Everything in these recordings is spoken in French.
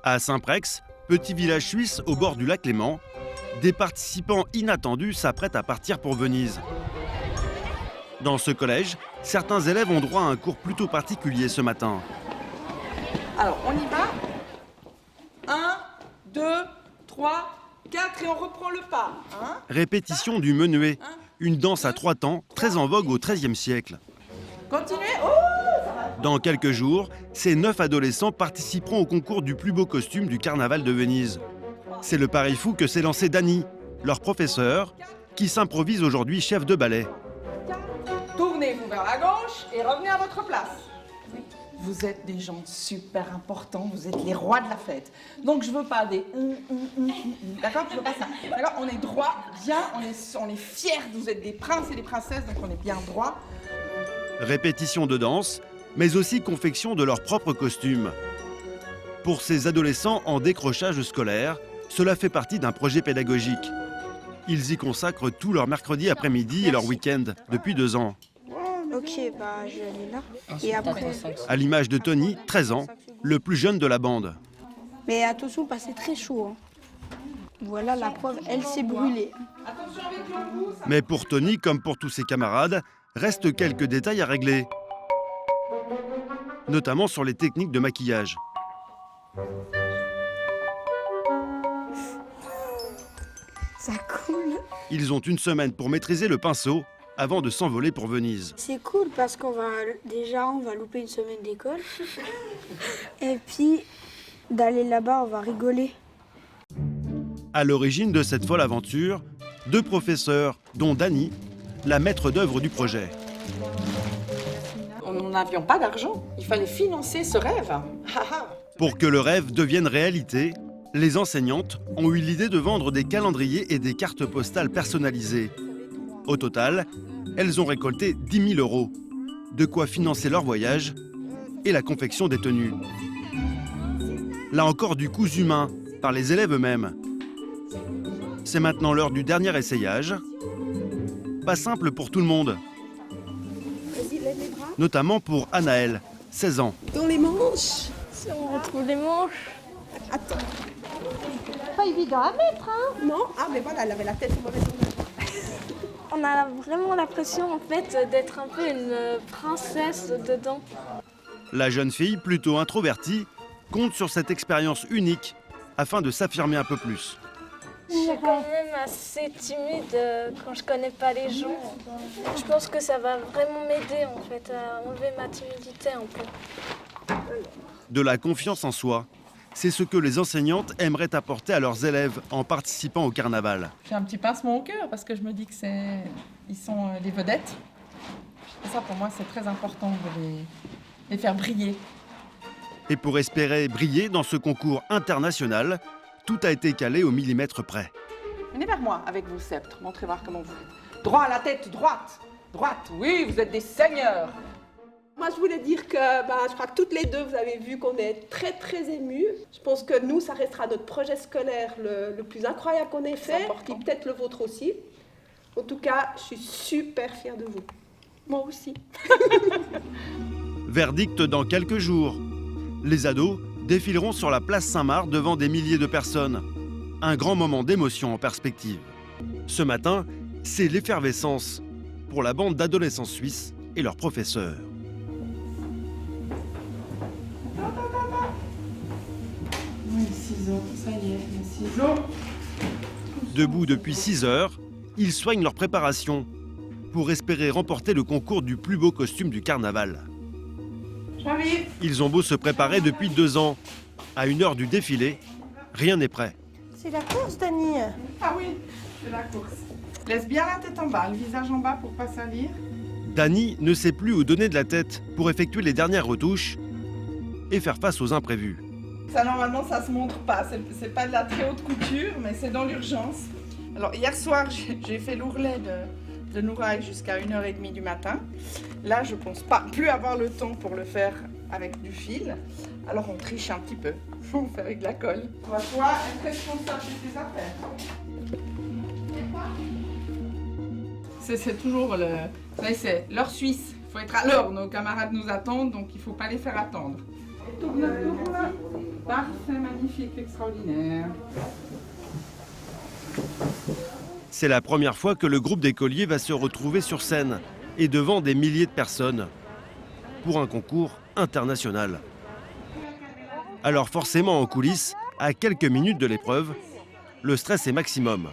À Saint-Prex, petit village suisse au bord du lac Léman, des participants inattendus s'apprêtent à partir pour Venise. Dans ce collège, certains élèves ont droit à un cours plutôt particulier ce matin. Alors, on y va. 1, 2, 3, 4 et on reprend le pas. Répétition du menuet, une danse à 3 temps très en vogue au XIIIe siècle. Continuez. Dans quelques jours, ces 9 adolescents participeront au concours du plus beau costume du carnaval de Venise. C'est le pari fou que s'est lancé Dany, leur professeur, qui s'improvise aujourd'hui chef de ballet. Tournez-vous vers la gauche et revenez à votre place. Vous êtes des gens super importants, vous êtes les rois de la fête. Donc je veux pas des d'accord, je veux pas ça. D'accord, on est droit, bien, on est fiers, vous êtes des princes et des princesses, donc on est bien droit. Répétition de danse, mais aussi confection de leur propre costume. Pour ces adolescents en décrochage scolaire, cela fait partie d'un projet pédagogique. Ils y consacrent tout leur mercredi après-midi et leur week-end depuis 2 ans. Ok, bah je vais aller là. Et après... À l'image de Tony, 13 ans, le plus jeune de la bande. Mais attention, parce que c'est très chaud. Voilà la preuve, elle s'est brûlée. Mais pour Tony, comme pour tous ses camarades, restent quelques détails à régler. Notamment sur les techniques de maquillage. Ça coule. Ils ont une semaine pour maîtriser le pinceau avant de s'envoler pour Venise. C'est cool parce qu'on va louper une semaine d'école. Et puis d'aller là-bas, on va rigoler. À l'origine de cette folle aventure, 2 professeurs, dont Dany, la maître d'œuvre du projet. Nous n'avions pas d'argent, il fallait financer ce rêve. Pour que le rêve devienne réalité, les enseignantes ont eu l'idée de vendre des calendriers et des cartes postales personnalisées. Au total, elles ont récolté 10 000 €, de quoi financer leur voyage et la confection des tenues. Là encore du cousu humain, par les élèves eux-mêmes. C'est maintenant l'heure du dernier essayage. Pas simple pour tout le monde. Vas-y, lève les bras. Notamment pour Anaël, 16 ans. Dans les manches. Si on retrouve les manches. Attends. Pas évident à mettre, hein. Non, ah mais voilà, elle avait la tête au mauvais endroit. On a vraiment l'impression en fait d'être un peu une princesse dedans. La jeune fille, plutôt introvertie, compte sur cette expérience unique afin de s'affirmer un peu plus. Je suis quand même assez timide quand je connais pas les gens. Je pense que ça va vraiment m'aider en fait à enlever ma timidité un peu. De la confiance en soi, c'est ce que les enseignantes aimeraient apporter à leurs élèves en participant au carnaval. J'ai un petit pincement au cœur parce que je me dis que ils sont des vedettes. Et ça pour moi c'est très important de les faire briller. Et pour espérer briller dans ce concours international, tout a été calé au millimètre près. Venez vers moi avec vos sceptres, montrez voir comment vous êtes. Droit à la tête, droite. Droite, oui, vous êtes des seigneurs. Moi, je voulais dire que je crois que toutes les deux, vous avez vu qu'on est très, très émus. Je pense que nous, ça restera notre projet scolaire le plus incroyable qu'on ait fait, puis peut-être le vôtre aussi. En tout cas, je suis super fière de vous. Moi aussi. Verdict dans quelques jours. Les ados défileront sur la place Saint-Marc devant des milliers de personnes. Un grand moment d'émotion en perspective. Ce matin, c'est l'effervescence pour la bande d'adolescents suisses et leurs professeurs. Oui, ciseaux, ça y est, les ciseaux. Debout depuis 6 heures, ils soignent leur préparation pour espérer remporter le concours du plus beau costume du carnaval. J'arrive. Ils ont beau se préparer depuis 2 ans. À 1 heure du défilé, rien n'est prêt. C'est la course, Dany. Ah oui, c'est la course. Laisse bien la tête en bas, le visage en bas pour pas salir. Dany ne sait plus où donner de la tête pour effectuer les dernières retouches et faire face aux imprévus. Ça, normalement, ça se montre pas. C'est pas de la très haute couture, mais c'est dans l'urgence. Alors, hier soir, j'ai fait l'ourlet de Nouraï jusqu'à 1h30 du matin. Là, je pense pas plus avoir le temps pour le faire avec du fil. Alors, on triche un petit peu. On fait avec de la colle. Toi, être responsable de tes affaires. C'est toujours c'est l'heure suisse. Il faut être à l'heure. Nos camarades nous attendent, donc il ne faut pas les faire attendre. Tourne. Parfait, magnifique, extraordinaire. C'est la première fois que le groupe d'écoliers va se retrouver sur scène et devant des milliers de personnes pour un concours international. Alors forcément en coulisses, à quelques minutes de l'épreuve, le stress est maximum.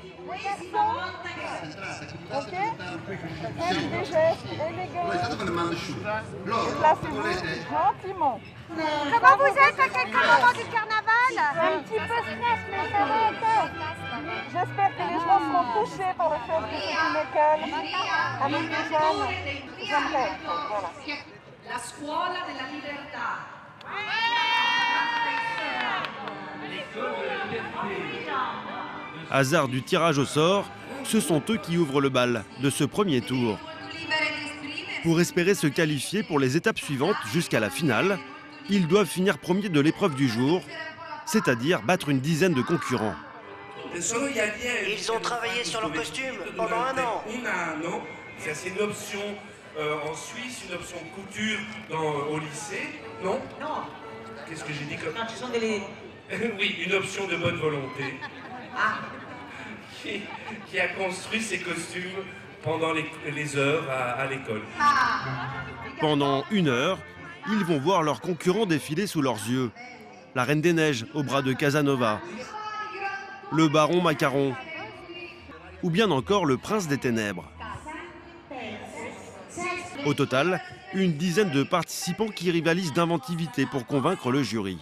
Gentiment. Comment vous êtes à quelques moments du carnaval? Un petit peu stress, mais ça va encore. J'espère que les gens seront touchés par le fait que c'est une école avec des jeunes. J'aimerais. Voilà. La scuola della libertà. Hasard du tirage au sort, ce sont eux qui ouvrent le bal de ce premier tour. Pour espérer se qualifier pour les étapes suivantes jusqu'à la finale, ils doivent finir premier de l'épreuve du jour, c'est-à-dire battre une dizaine de concurrents. Ils ont travaillé sur leur costume pendant un an. C'est une option en Suisse, une option couture au lycée, non? Non. Qu'est-ce que j'ai dit comme... Non, ce sont des... Oui, une option de bonne volonté. Ah. Qui a construit ses costumes pendant les heures à l'école. Pendant 1 heure, ils vont voir leurs concurrents défiler sous leurs yeux. La Reine des Neiges au bras de Casanova, le Baron Macaron, ou bien encore le Prince des Ténèbres. Au total, une dizaine de participants qui rivalisent d'inventivité pour convaincre le jury.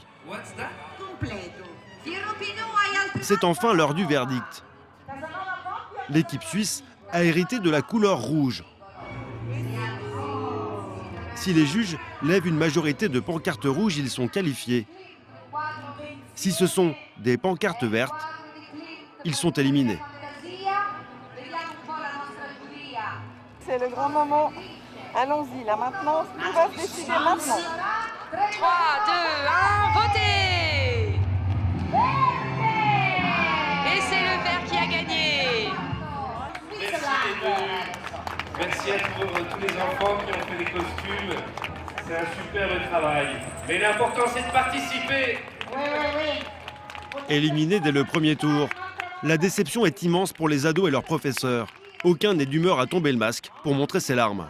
C'est enfin l'heure du verdict. L'équipe suisse a hérité de la couleur rouge. Si les juges lèvent une majorité de pancartes rouges, ils sont qualifiés. Si ce sont des pancartes vertes, ils sont éliminés. C'est le grand moment. Allons-y, là maintenant, tout va se décider maintenant. 3, 2, 1, votez! Et c'est le vert qui a gagné. Merci à tous les enfants qui ont fait les costumes. C'est un superbe travail. Mais l'important, c'est de participer. Éliminés dès le premier tour, la déception est immense pour les ados et leurs professeurs. Aucun n'est d'humeur à tomber le masque pour montrer ses larmes.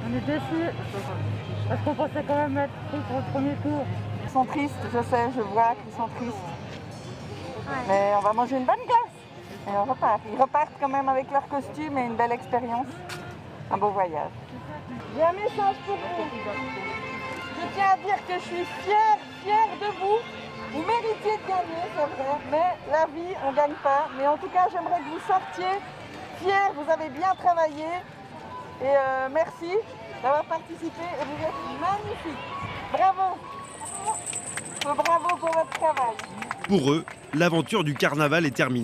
On est déçus, parce qu'on pensait quand même être pris pour le premier tour. Ils sont tristes, je sais, je vois qu'ils sont tristes. Mais on va manger une bonne glace. Et on repart. Ils repartent quand même avec leur costume et une belle expérience. Un beau voyage. J'ai un message pour vous. Je tiens à dire que je suis fière de vous. Vous méritez de gagner, c'est vrai. Mais la vie, on ne gagne pas. Mais en tout cas, j'aimerais que vous sortiez fiers. Vous avez bien travaillé. Et merci d'avoir participé. Et vous êtes magnifiques. Bravo. Bravo pour votre travail. Pour eux, l'aventure du carnaval est terminée.